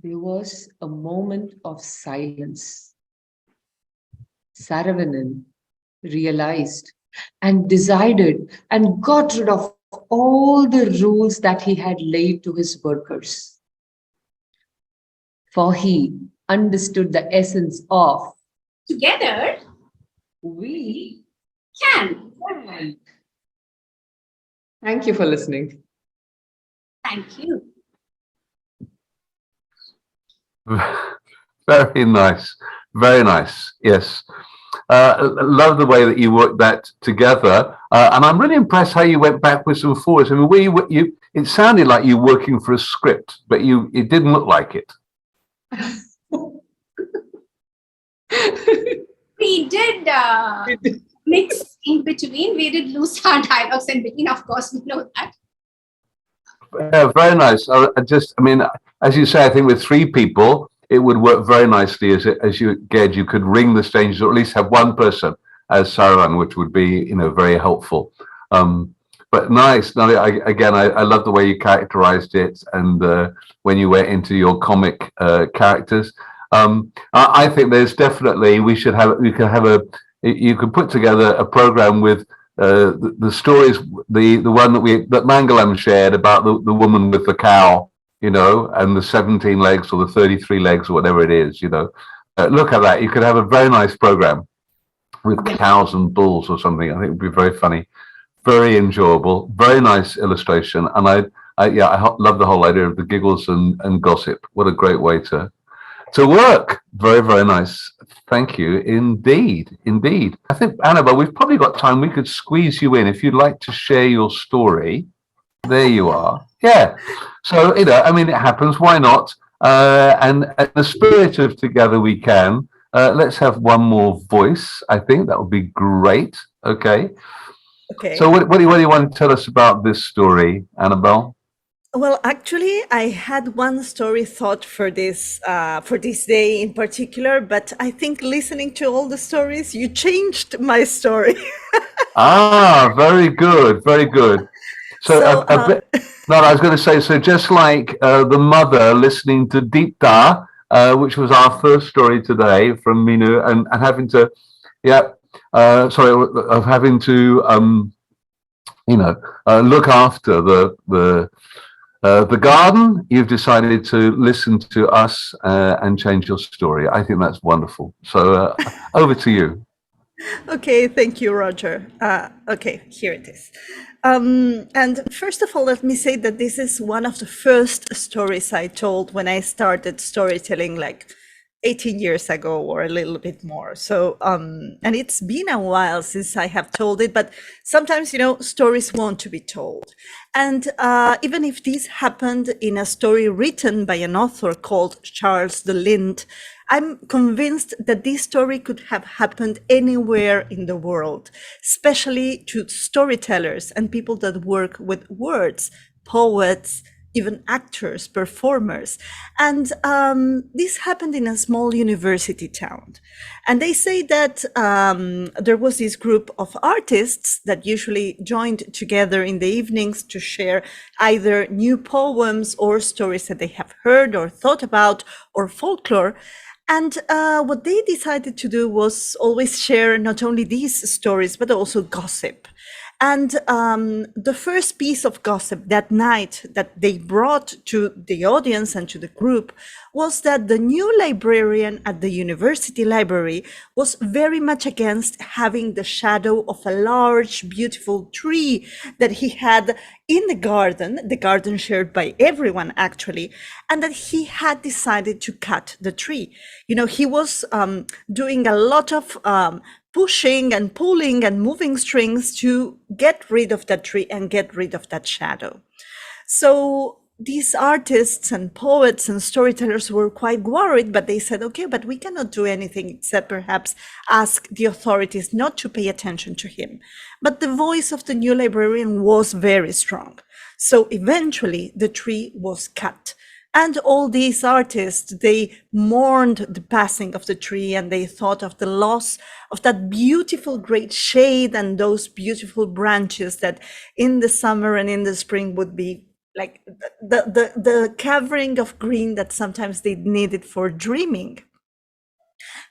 there was a moment of silence. Saravanan realized and decided and got rid of all the rules that he had laid to his workers. For he understood the essence of Together, we can. can. Thank you for listening. Thank you. Very nice. Very nice. Yes. Love the way that you worked that together. And I'm really impressed how you went backwards and forwards. I mean, it sounded like you were working for a script, but it didn't look like it. We did mix in between. We did lose our dialogues in between. Of course, we know that. Yeah, very nice. I mean, as you say, I think with three people, it would work very nicely as you gauge. You could ring the stages, or at least have one person as Saran, which would be, very helpful. But nice. No, I love the way you characterized it, and when you went into your comic characters. I think there's definitely you could put together a program with the stories, the one that Mangalam shared about the woman with the cow, and the 17 legs or the 33 legs or whatever it is, look at that. You could have a very nice program with cows and bulls or something. I think it would be very funny, very enjoyable, very nice illustration. And I love the whole idea of the giggles and gossip. What a great way to work. Very, very nice. Thank you indeed. Indeed. I think, Annabelle, we've probably got time. We could squeeze you in if you'd like to share your story. There you are. Yeah. So, it happens. Why not? And in the spirit of Together We Can, let's have one more voice. I think that would be great. Okay. Okay. So what do you want to tell us about this story, Annabelle? Well, actually, I had one story thought for this day in particular, but I think listening to all the stories, you changed my story. Very good, very good. So, I was going to say, so just like the mother listening to Deepta, which was our first story today from Meenu, and having to, of having to, look after the garden, you've decided to listen to us and change your story. I think that's wonderful. So over to you. Okay, thank you, Roger. Okay, here it is. And first of all, let me say that this is one of the first stories I told when I started storytelling, like 18 years ago or a little bit more. So, and it's been a while since I have told it, but sometimes, stories want to be told. And even if this happened in a story written by an author called Charles de Lind, I'm convinced that this story could have happened anywhere in the world, especially to storytellers and people that work with words, poets, even actors, performers. And this happened in a small university town. And they say that there was this group of artists that usually joined together in the evenings to share either new poems or stories that they have heard or thought about or folklore. And what they decided to do was always share not only these stories, but also gossip. And the first piece of gossip that night that they brought to the audience and to the group was that the new librarian at the university library was very much against having the shadow of a large, beautiful tree that he had in the garden shared by everyone actually, and that he had decided to cut the tree. He was doing a lot of pushing and pulling and moving strings to get rid of that tree and get rid of that shadow. So these artists and poets and storytellers were quite worried, but they said, okay, but we cannot do anything except perhaps ask the authorities not to pay attention to him. But the voice of the new librarian was very strong. So eventually the tree was cut. And all these artists, they mourned the passing of the tree and they thought of the loss of that beautiful great shade and those beautiful branches that in the summer and in the spring would be like the covering of green that sometimes they needed for dreaming.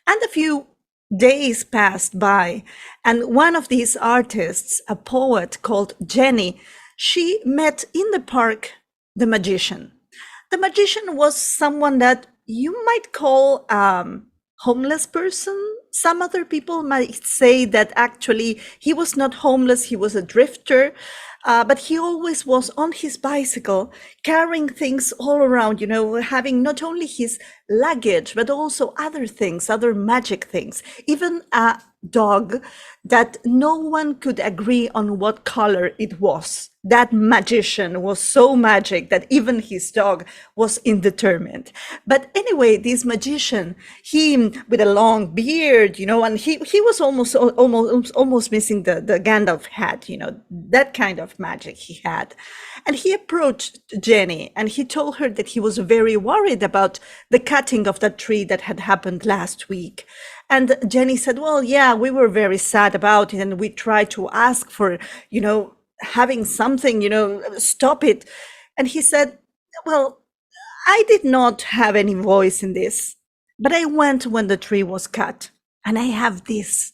And a few days passed by, and one of these artists, a poet called Jenny, she met in the park the magician. The magician was someone that you might call homeless person. Some other people might say that actually he was not homeless, he was a drifter. But he always was on his bicycle, carrying things all around, having not only his luggage, but also other things, other magic things, even a dog that no one could agree on what color it was. That magician was so magic that even his dog was indeterminate. But anyway, this magician, he with a long beard, and he was almost missing the Gandalf hat, that kind of magic he had. And he approached Jenny and he told her that he was very worried about the cutting of that tree that had happened last week. And Jenny said, well, yeah, we were very sad about it. And we tried to ask for, having something, stop it. And he said, well, I did not have any voice in this, but I went when the tree was cut and I have this.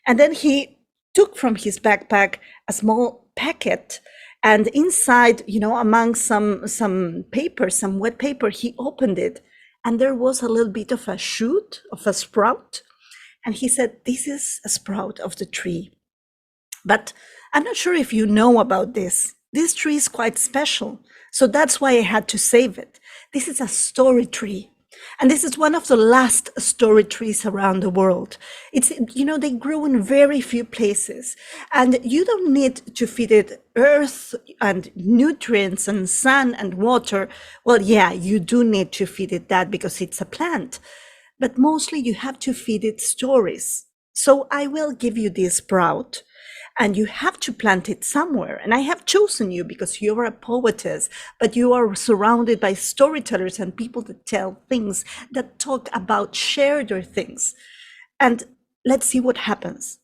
And then he took from his backpack a small packet, and inside, among some paper, some wet paper, he opened it and there was a little bit of a shoot, of a sprout. And he said, this is a sprout of the tree. But I'm not sure if you know about this. This tree is quite special. So that's why I had to save it. This is a story tree. And this is one of the last story trees around the world. It's, they grow in very few places. And you don't need to feed it earth and nutrients and sun and water. Well, yeah, you do need to feed it that because it's a plant. But mostly you have to feed it stories. So I will give you this sprout and you have to plant it somewhere. And I have chosen you because you are a poetess, but you are surrounded by storytellers and people that tell things, that talk about shared things. And let's see what happens.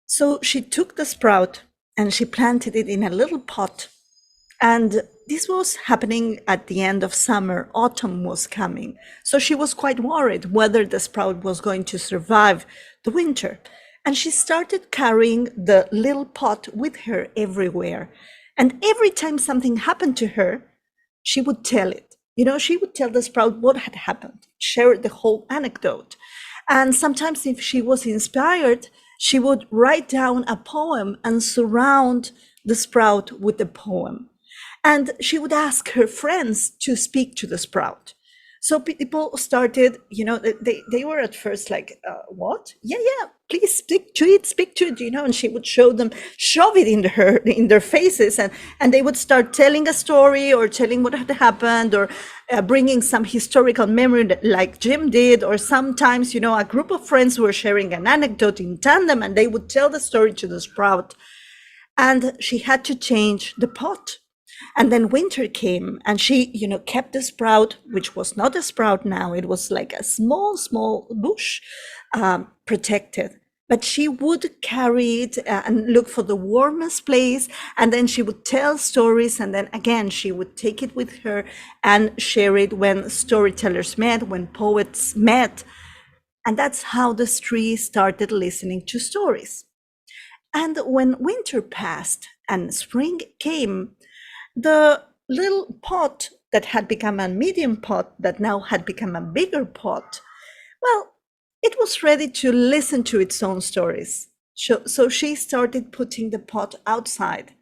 So she took the sprout and she planted it in a little pot. And this was happening at the end of summer. Autumn was coming. So she was quite worried whether the sprout was going to survive the winter. And she started carrying the little pot with her everywhere. And every time something happened to her, she would tell it. She would tell the sprout what had happened, share the whole anecdote. And sometimes if she was inspired, she would write down a poem and surround the sprout with the poem. And she would ask her friends to speak to the sprout. So people started, they were at first like, what? Yeah, please speak to it, and she would shove it in their faces. And they would start telling a story or telling what had happened or bringing some historical memory like Jim did. Or sometimes, a group of friends were sharing an anecdote in tandem and they would tell the story to the sprout. And she had to change the pot. And then winter came and she, kept the sprout, which was not a sprout now. It was like a small bush, protected. But she would carry it and look for the warmest place. And then she would tell stories. And then again, she would take it with her and share it when storytellers met, when poets met. And that's how the tree started listening to stories. And when winter passed and spring came, the little pot that had become a medium pot, that now had become a bigger pot, well, it was ready to listen to its own stories. So she started putting the pot outside.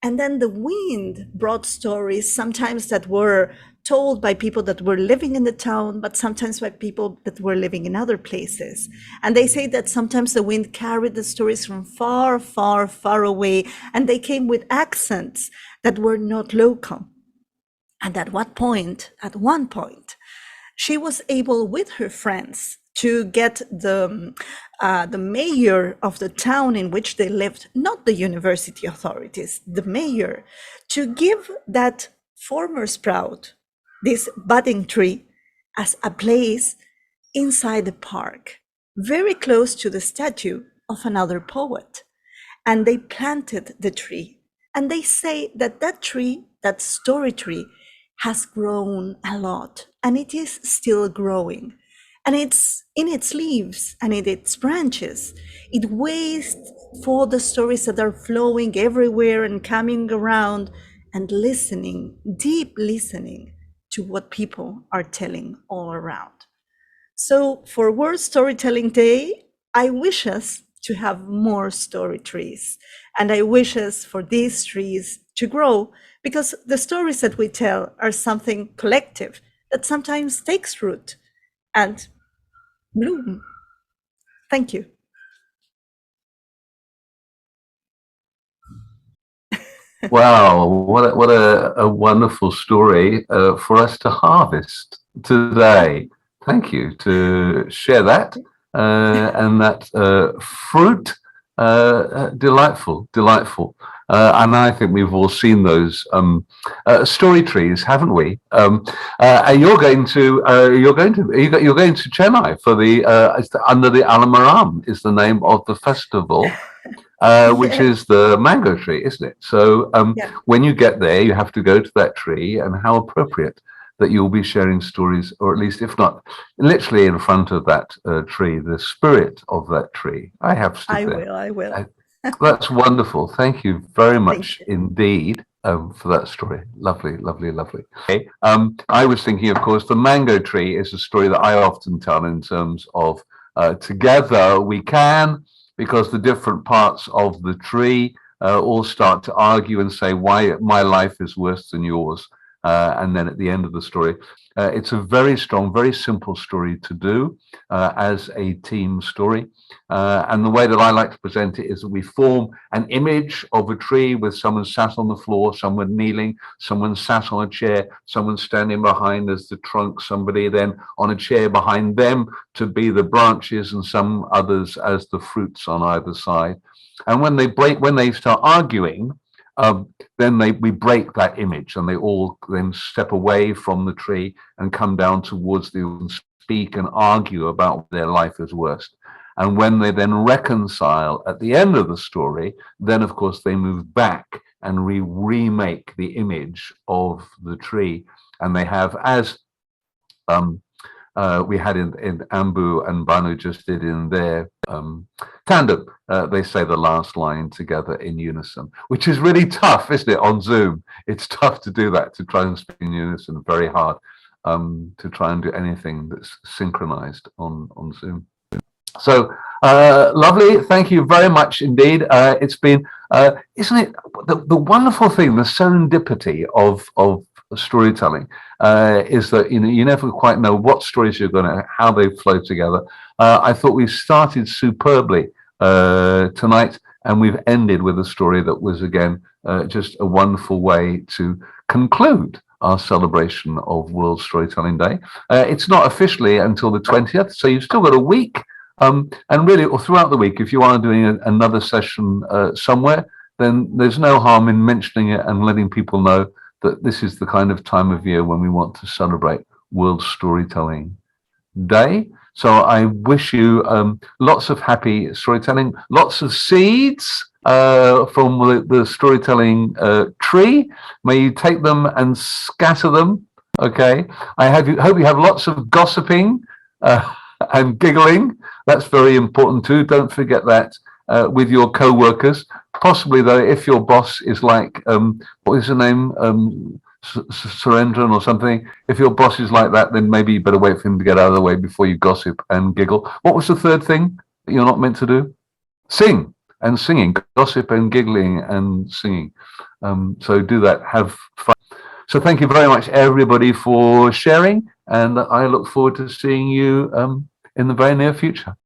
And then the wind brought stories, sometimes that were told by people that were living in the town, but sometimes by people that were living in other places. And they say that sometimes the wind carried the stories from far, far, far away, and they came with accents that were not local. And at one point, she was able with her friends to get the mayor of the town in which they lived, not the university authorities, the mayor, to give that former sprout, this budding tree, as a place inside the park, very close to the statue of another poet. And they planted the tree. And they say that that tree that Story Tree has grown a lot, and it is still growing. And it's in its leaves and in its branches. It waits for the stories that are flowing everywhere and coming around and listening, deep listening to what people are telling all around. So for World Storytelling Day, I wish us to have more story trees. And I wish us for these trees to grow, because the stories that we tell are something collective that sometimes takes root and bloom. Thank you. Wow, what a wonderful story for us to harvest today. Thank you to share that and that fruit. Delightful, delightful. And I think we've all seen those story trees, haven't we? And you're going to Chennai for the under the Alamaram is the name of the festival. Which is the mango tree, isn't it? So when you get there, you have to go to that tree, and how appropriate that you'll be sharing stories, or at least, if not literally in front of that tree, the spirit of that tree. I have stood there. I will. That's wonderful. Thank you very much indeed for that story. Lovely, lovely, lovely. Okay. I was thinking, of course, the mango tree is a story that I often tell in terms of together we can, because the different parts of the tree all start to argue and say why my life is worse than yours. And then at the end of the story, it's a very strong, very simple story to do as a team story. And the way that I like to present it is that we form an image of a tree with someone sat on the floor, someone kneeling, someone sat on a chair, someone standing behind as the trunk, somebody then on a chair behind them to be the branches, and some others as the fruits on either side. And when they start arguing, then we break that image, and they all then step away from the tree and come down towards and speak and argue about their life is worst. And when they then reconcile at the end of the story, then of course they move back and remake the image of the tree. And they have, as we had in Ambu and Banu just did in their tandem, they say the last line together in unison, which is really tough, isn't it, on Zoom? It's tough to do that, to try and speak in unison, very hard to try and do anything that's synchronized on Zoom. So lovely, thank you very much indeed. It's been, isn't it, the wonderful thing, the serendipity of storytelling is that you never quite know what stories you're going to, how they flow together. I thought we started superbly tonight, and we've ended with a story that was again just a wonderful way to conclude our celebration of World Storytelling Day. It's not officially until the 20th, so you've still got a week. And really, or throughout the week, if you are doing another session somewhere, then there's no harm in mentioning it and letting people know that this is the kind of time of year when we want to celebrate World Storytelling Day. So I wish you lots of happy storytelling, lots of seeds from the storytelling tree. May you take them and scatter them. Okay. Hope you have lots of gossiping and giggling. That's very important too. Don't forget that with your co-workers. Possibly though, if your boss is like, what is her name? Surendran or something. If your boss is like that, then maybe you better wait for him to get out of the way before you gossip and giggle. What was the third thing that you're not meant to do? Sing and singing, gossip and giggling and singing. So do that, have fun. So thank you very much everybody for sharing, and I look forward to seeing you in the very near future.